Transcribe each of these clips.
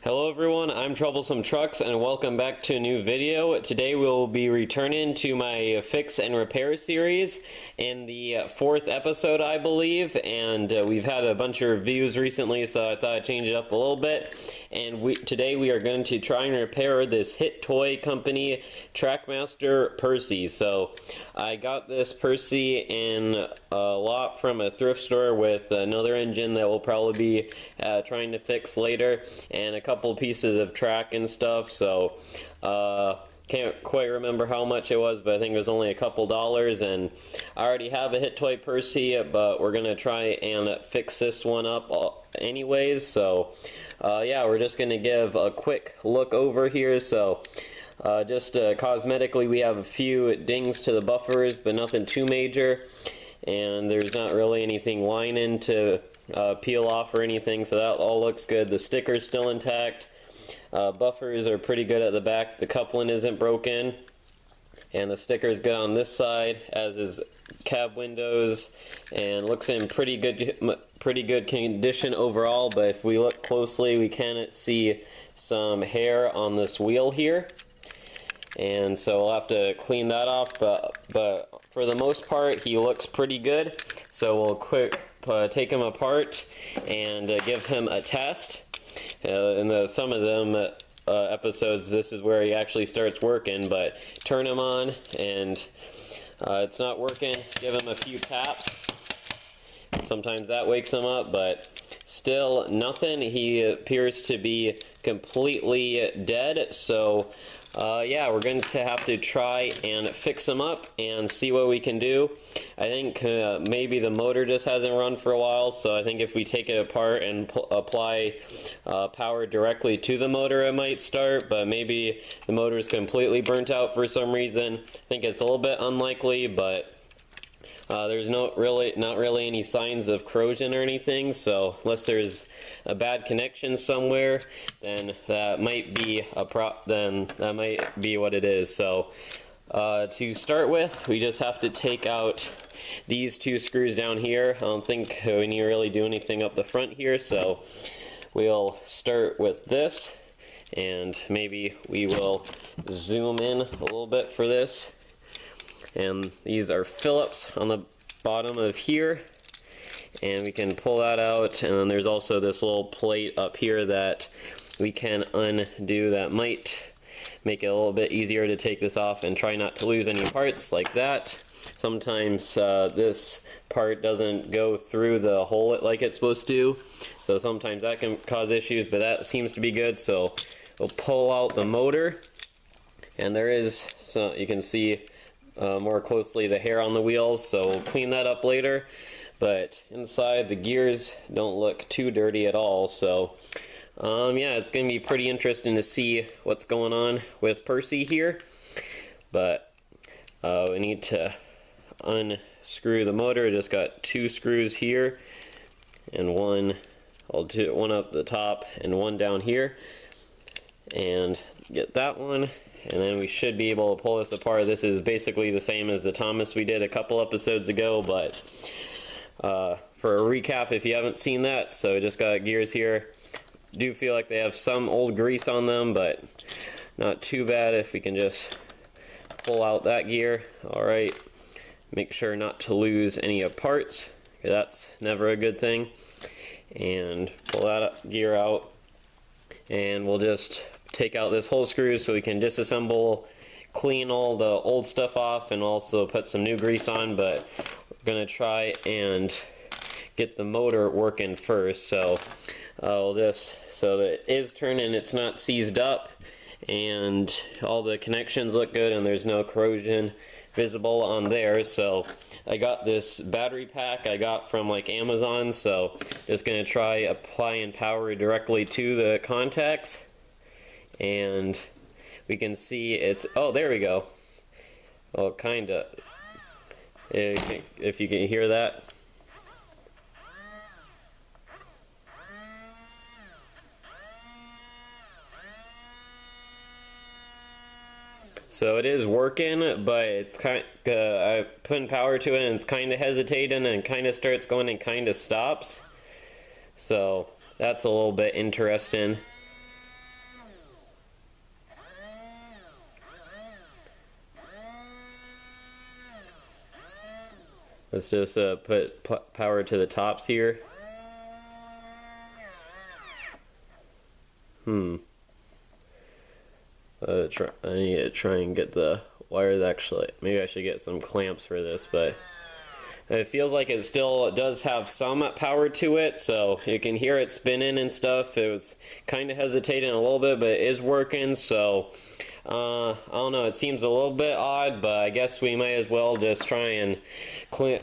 Hello everyone, I'm Troublesome Trucks and welcome back to a new video. Today we'll be returning to my fix and repair series in the fourth episode, I believe, and we've had a bunch of reviews recently, so I thought I'd change it up a little bit. And today we are going to try and repair this HiT toy company TrackMaster Percy. So I got this Percy in a lot from a thrift store with another engine that we'll probably be trying to fix later, and a couple pieces of track and stuff. So can't quite remember how much it was, but I think it was only a couple dollars. And I already have a HiT toy Percy, but we're gonna try and fix this one up anyways. So yeah, we're just gonna give a quick look over here. So just cosmetically, we have a few dings to the buffers, but nothing too major, and there's not really anything lining to peel off or anything, so that all looks good. The sticker's still intact. Buffers are pretty good at the back. The coupling isn't broken, and the sticker's good on this side, as is cab windows, and looks in pretty good condition overall. But if we look closely, we can see some hair on this wheel here, and so we'll have to clean that off. But for the most part, he looks pretty good. So we'll take him apart and give him a test. In some of them episodes, this is where he actually starts working, but turn him on and it's not working. Give him a few taps. Sometimes that wakes him up, but still nothing. He appears to be completely dead. So yeah, we're going to have to try and fix them up and see what we can do. I think maybe the motor just hasn't run for a while, so I think if we take it apart and apply power directly to the motor, it might start, but maybe the motor is completely burnt out for some reason. I think it's a little bit unlikely, but there's not really any signs of corrosion or anything, so unless there's a bad connection somewhere, then that might be what it is. So to start with, we just have to take out these two screws down here. I don't think we need to really do anything up the front here, so we'll start with this, and maybe we will zoom in a little bit for this. And these are Phillips on the bottom of here, and we can pull that out. And then there's also this little plate up here that we can undo that might make it a little bit easier to take this off and try not to lose any parts like that. Sometimes this part doesn't go through the hole like it's supposed to, so sometimes that can cause issues, but that seems to be good. So we'll pull out the motor, and there is, so you can see more closely the hair on the wheels, so we'll clean that up later. But inside, the gears don't look too dirty at all, so yeah, it's going to be pretty interesting to see what's going on with Percy here. But we need to unscrew the motor. Just got two screws here, and I'll do one up the top and one down here, and get that one. And then we should be able to pull this apart. This is basically the same as the Thomas we did a couple episodes ago, but for a recap, if you haven't seen that, so just got gears here. Do feel like they have some old grease on them, but not too bad if we can just pull out that gear. Alright, make sure not to lose any parts, that's never a good thing. And pull that gear out, and we'll just take out this whole screw so we can disassemble, clean all the old stuff off, and also put some new grease on. But we're going to try and get the motor working first. So we'll just, so that it is turning, it's not seized up, and all the connections look good, and there's no corrosion visible on there. So I got this battery pack I got from like Amazon, so just going to try applying power directly to the contacts. And we can see it's, oh, there we go. Well, kinda, if you can hear that. So it is working, but it's I put power to it, and it's kind of hesitating, and kind of starts going and kind of stops. So that's a little bit interesting. Let's just put power to the tops here. I need to try and get the wires actually. Maybe I should get some clamps for this, but it feels like it still does have some power to it, so you can hear it spinning and stuff. It was kind of hesitating a little bit, but it is working, so I don't know, it seems a little bit odd, but I guess we might as well just try and clean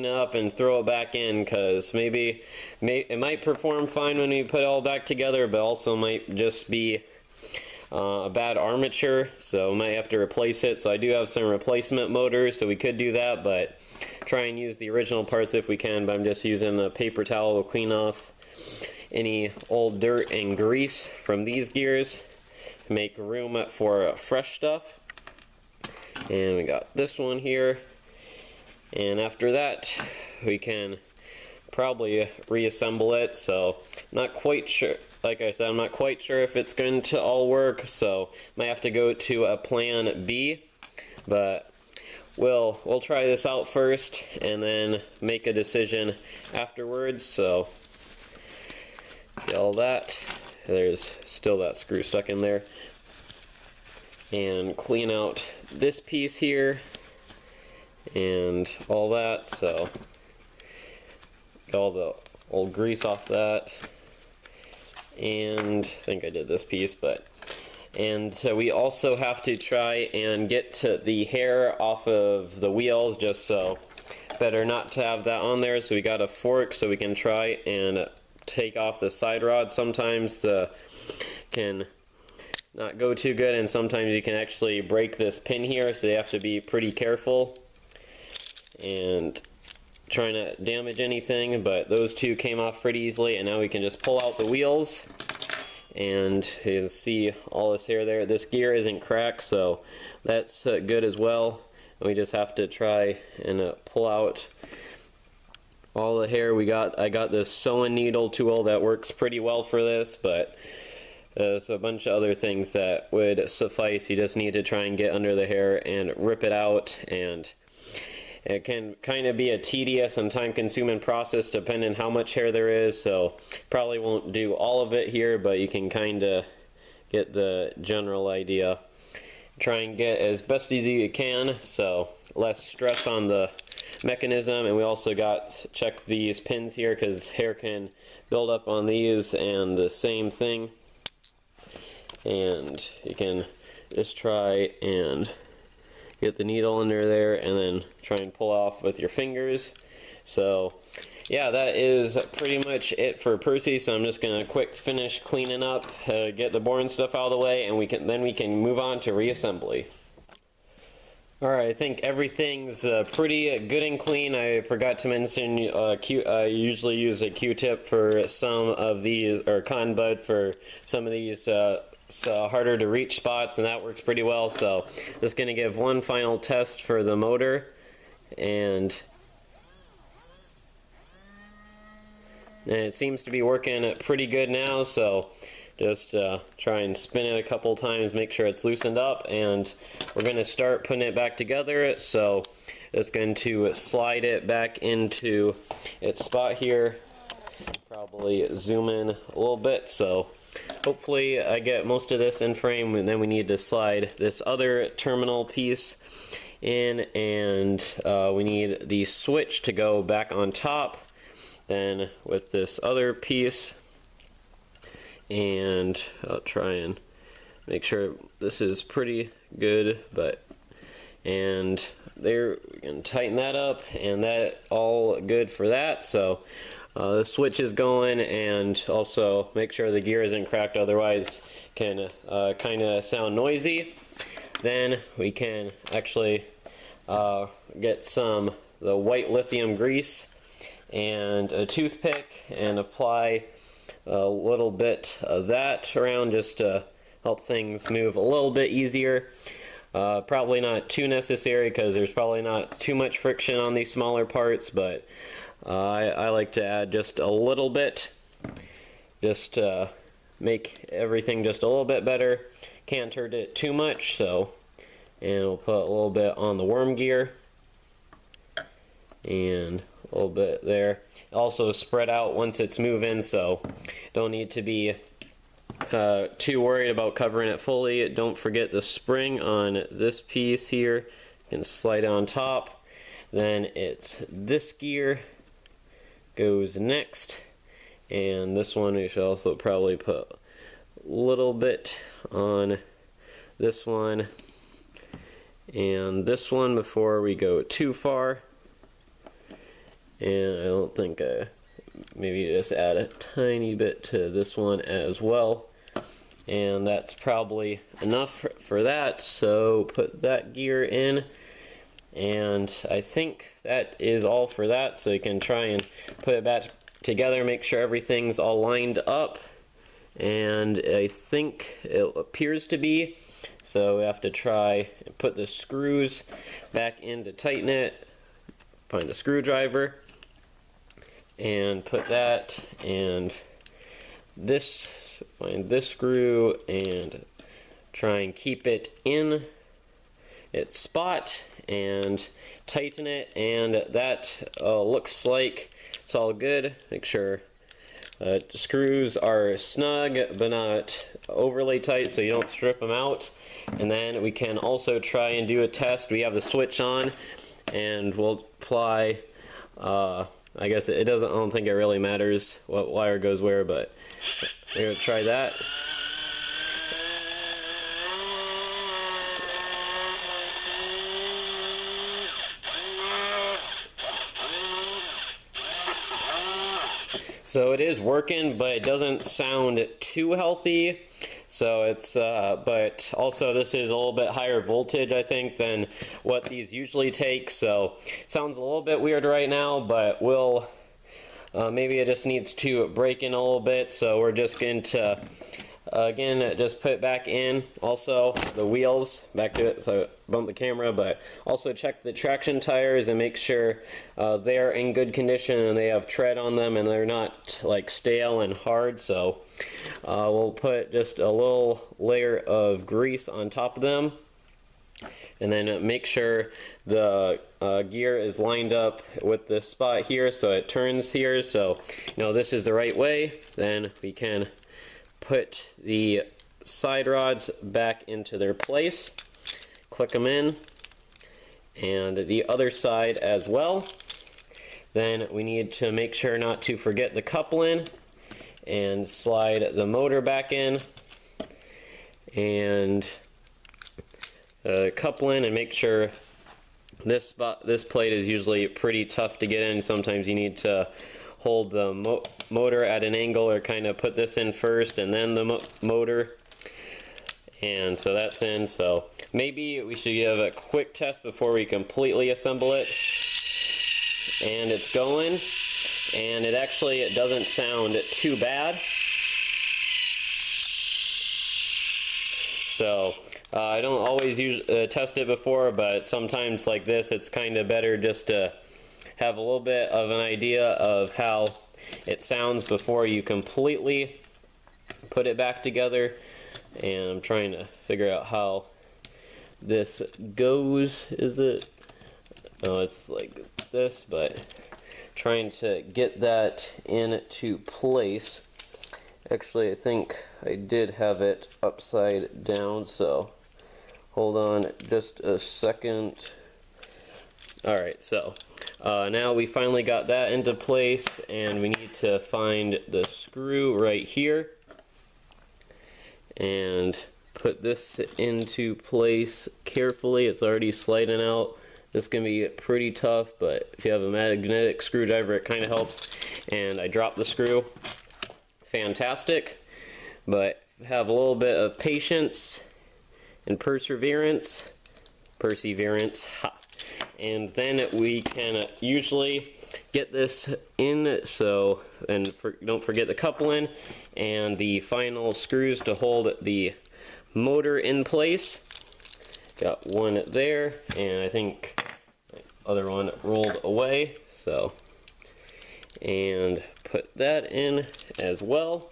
it up and throw it back in, because maybe it might perform fine when we put it all back together, but also might just be a bad armature, so we might have to replace it. So I do have some replacement motors, so we could do that, but try and use the original parts if we can. But I'm just using a paper towel to clean off any old dirt and grease from these gears, make room for fresh stuff. And we got this one here, and after that we can probably reassemble it. So not quite sure, like I said, I'm not quite sure if it's going to all work, so might have to go to a plan B, but we'll try this out first and then make a decision afterwards. So get all that, there's still that screw stuck in there, and clean out this piece here and all that. So get all the old grease off that, and I think I did this piece, and so we also have to try and get to the hair off of the wheels, just so better not to have that on there. So we got a fork so we can try and take off the side rod. Sometimes the can not go too good, and sometimes you can actually break this pin here, so you have to be pretty careful and trying to damage anything. But those two came off pretty easily, and now we can just pull out the wheels, and you can see all this hair there. This gear isn't cracked, so that's good as well. And we just have to try and pull out all the hair. I got this sewing needle tool that works pretty well for this, but there's a bunch of other things that would suffice. You just need to try and get under the hair and rip it out, and it can kind of be a tedious and time-consuming process depending on how much hair there is, so probably won't do all of it here, but you can kind of get the general idea. Try and get as best as you can, so less stress on the mechanism. And we also got check these pins here, because hair can build up on these, and the same thing. And you can just try and get the needle under there and then try and pull off with your fingers. So yeah, that is pretty much it for Percy. So I'm just gonna quick finish cleaning up, get the boring stuff out of the way, and we can move on to reassembly. Alright, I think everything's pretty good and clean. I forgot to mention I usually use a Q-tip for some of these, or cotton bud for some of these harder to reach spots, and that works pretty well. So just going to give one final test for the motor, and it seems to be working pretty good now. So just try and spin it a couple times, make sure it's loosened up, and we're going to start putting it back together. So it's going to slide it back into its spot here. Probably zoom in a little bit, so hopefully I get most of this in frame. And then we need to slide this other terminal piece in, and we need the switch to go back on top then with this other piece. And I'll try and make sure this is pretty good, and there we can tighten that up, and that all good for that. So the switch is going, and also make sure the gear isn't cracked, otherwise can kind of sound noisy. Then we can actually get the white lithium grease and a toothpick and apply a little bit of that around, just to help things move a little bit easier. Probably not too necessary, because there's probably not too much friction on these smaller parts, but I like to add just a little bit, just to make everything just a little bit better. Can't hurt it too much, so, and we'll put a little bit on the worm gear, and a little bit there. Also spread out once it's moving, so don't need to be too worried about covering it fully. Don't forget the spring on this piece here. You can slide on top. Then it's this gear goes next, and this one we should also probably put a little bit on this one and this one before we go too far. And I don't think maybe just add a tiny bit to this one as well, and that's probably enough for that. So put that gear in, and I think that is all for that. So you can try and put it back together, make sure everything's all lined up, and I think it appears to be. So we have to try and put the screws back in to tighten it. Find the screwdriver and put that, and this, find this screw and try and keep it in its spot and tighten it, and that looks like it's all good. Make sure screws are snug but not overly tight so you don't strip them out. And then we can also try and do a test. We have the switch on, and we'll apply I guess it doesn't, I don't think it really matters what wire goes where, but we're going to try that. So it is working, but it doesn't sound too healthy. So it's, but also this is a little bit higher voltage, I think, than what these usually take. So it sounds a little bit weird right now, but we'll, maybe it just needs to break in a little bit. So we're just going to, again, just put it back in. Also, the wheels, back to it, so I bumped the camera, but also check the traction tires and make sure they're in good condition and they have tread on them and they're not like stale and hard. So we'll put just a little layer of grease on top of them, and then make sure the gear is lined up with this spot here so it turns here. So you know this is the right way. Then we can put the side rods back into their place, click them in, and the other side as well. Then we need to make sure not to forget the coupling, and slide the motor back in, and coupling, and make sure this plate is usually pretty tough to get in. Sometimes you need to hold the motor at an angle, or kind of put this in first and then the motor. And so that's in. So maybe we should give a quick test before we completely assemble it. And it's going, and it doesn't sound too bad. So I don't always test it before, but sometimes like this it's kind of better just to have a little bit of an idea of how it sounds before you completely put it back together. And I'm trying to figure out how this goes. Is it? Oh, it's like this, but trying to get that into place. Actually, I think I did have it upside down, so hold on just a second. Alright, so now we finally got that into place, and we need to find the screw right here and put this into place carefully. It's already sliding out. This can be pretty tough, but if you have a magnetic screwdriver, it kind of helps. And I dropped the screw. Fantastic. But have a little bit of patience and perseverance. Ha. And then we can usually get this in. So, and don't forget the coupling and the final screws to hold the motor in place. Got one there, and I think the other one rolled away. So, and put that in as well.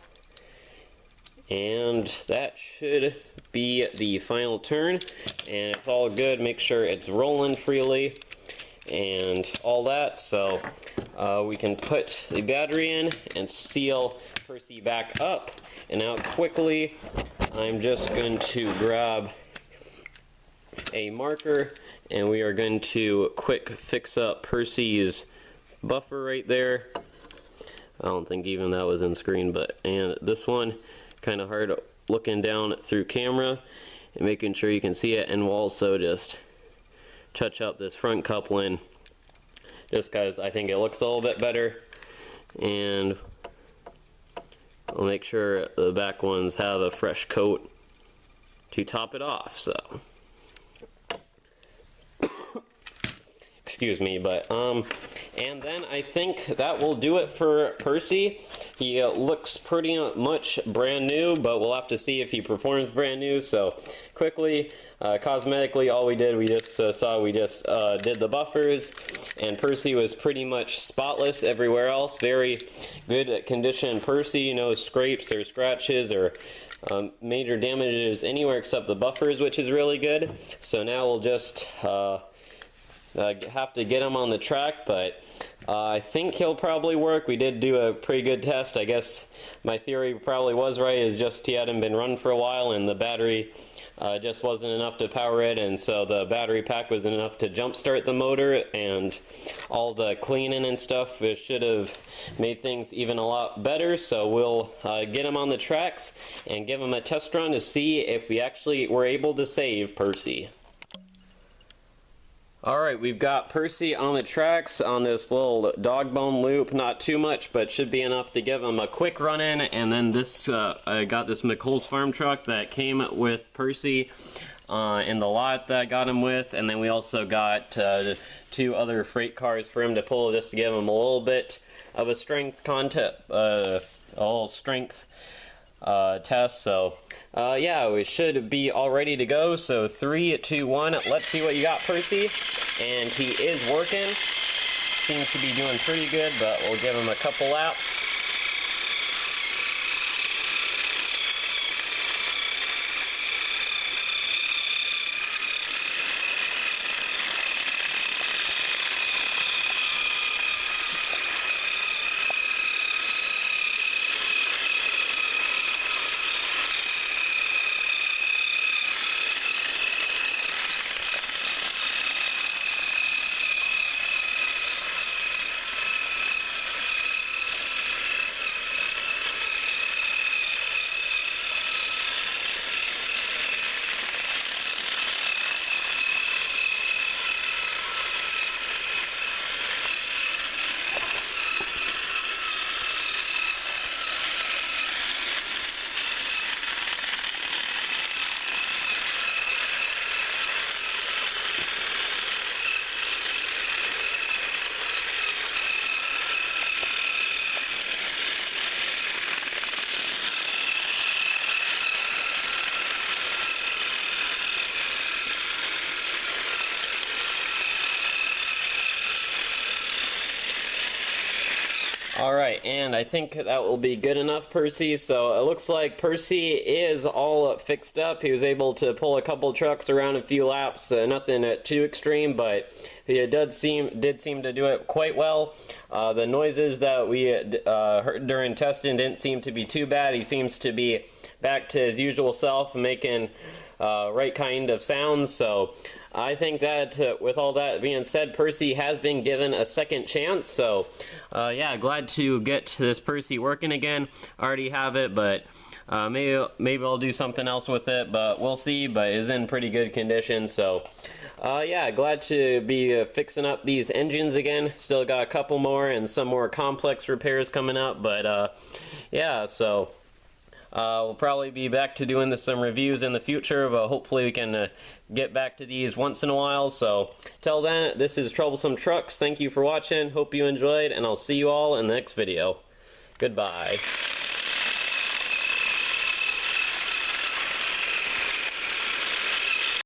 And that should be the final turn, and it's all good. Make sure it's rolling freely, and all that. So we can put the battery in and seal Percy back up. And now quickly, I'm just going to grab a marker, and we are going to quick fix up Percy's buffer right there. I don't think even that was in screen, but and this one kind of hard looking down through camera and making sure you can see it. And we'll also just touch up this front coupling just because I think it looks a little bit better, and I'll make sure the back ones have a fresh coat to top it off. So excuse me, but and then I think that will do it for Percy. He looks pretty much brand new, but we'll have to see if he performs brand new. So quickly, cosmetically, all we did, we just did the buffers, and Percy was pretty much spotless everywhere else. Very good condition Percy, no scrapes or scratches or major damages anywhere except the buffers, which is really good. So now we'll just have to get him on the track, but I think he'll probably work. We did do a pretty good test. I guess my theory probably was right, is just he hadn't been run for a while and the battery just wasn't enough to power it, and so the battery pack wasn't enough to jump start the motor, and all the cleaning and stuff should have made things even a lot better. So we'll get him on the tracks and give him a test run to see if we actually were able to save Percy. Alright, we've got Percy on the tracks on this little dog bone loop. Not too much, but should be enough to give him a quick run in. And then this, I got this McColl's farm truck that came with Percy in the lot that I got him with. And then we also got 2 other freight cars for him to pull, just to give him a little bit of a strength test. So yeah, we should be all ready to go. So 3, 2, 1, let's see what you got, Percy. And he is working, seems to be doing pretty good, but we'll give him a couple laps. Alright, and I think that will be good enough, Percy. So it looks like Percy is all fixed up. He was able to pull a couple trucks around a few laps, nothing too extreme, but he did seem to do it quite well. The noises that we heard during testing didn't seem to be too bad. He seems to be back to his usual self, making right kind of sounds. So I think that with all that being said, Percy has been given a second chance. So yeah, glad to get this Percy working again. Already have it, but maybe I'll do something else with it, but we'll see. But it's in pretty good condition. So yeah, glad to be fixing up these engines again. Still got a couple more and some more complex repairs coming up, but yeah, so we'll probably be back to doing some reviews in the future, but hopefully we can get back to these once in a while. So till then, this is Troublesome Trucks. Thank you for watching. Hope you enjoyed, and I'll see you all in the next video. Goodbye.